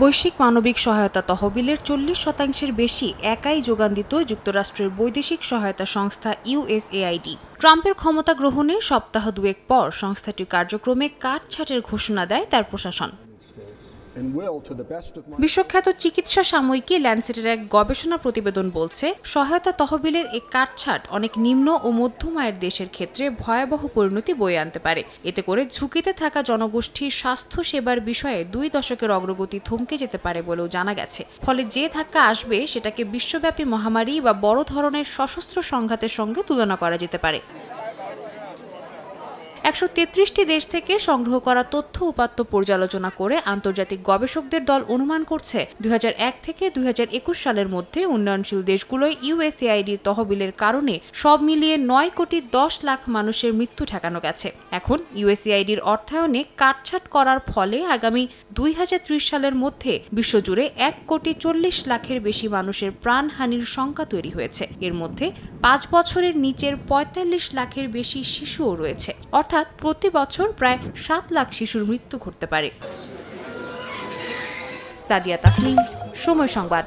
বৈশ্বিক মানবিক সহায়তা তহবিলের 40% বেশি একাই যোগান দিত যুক্তরাষ্ট্রের বৈদেশিক সহায়তা সংস্থা ইউএসএআইডি। ট্রাম্পের ক্ষমতা গ্রহণের সপ্তাহ দুয়েক পর সংস্থাটির কার্যক্রমে কাটছাঁটের ঘোষণা দেয় তার প্রশাসন। বিশ্বখ্যাত চিকিৎসা সাময়িকী ল্যান্সেটের এক গবেষণা প্রতিবেদন বলছে, সহায়তা তহবিলের এই কাটছাঁট অনেক নিম্ন ও মধ্যম আয়ের দেশের ক্ষেত্রে ভয়াবহ পরিণতি বয়ে আনতে পারে। এতে করে ঝুঁকিতে থাকা জনগোষ্ঠীর স্বাস্থ্য সেবার বিষয়ে 2 দশকের অগ্রগতি থমকে যেতে পারে বলেও জানা গেছে। ফলে যে ধাক্কা আসবে সেটাকে বিশ্বব্যাপী মহামারী বা বড় ধরনের সশস্ত্র সংঘাতের সঙ্গে তুলনা করা যেতে পারে। 133টি দেশ থেকে সংগ্রহ করা তথ্য উপাত্ত পর্যালোচনা করে আন্তর্জাতিক গবেষকদের দল অনুমান করছে 2001 থেকে 2021 সালের মধ্যে উন্নয়নশীল দেশগুলোয় ইউএসএআইডির তহবিলের কারণে সব মিলিয়ে 9 কোটি 10 লাখ মানুষের মৃত্যু ঠেকানো গেছে। এখন ইউএসএআইডির অর্থায়নে কাটছাঁট করার ফলে আগামী 2030 সালের মধ্যে বিশ্বজুড়ে 1 কোটি 40 লাখের বেশি মানুষের প্রাণহানির শঙ্কা তৈরি হয়েছে। এর মধ্যে 5 বছরের নিচের 45 লাখের বেশি শিশুও রয়েছে। অর্থাৎ প্রতি বছর প্রায় 7 লাখ শিশুর মৃত্যু ঘটতে পারে। সাদিয়া তাসনিম, সময় সংবাদ।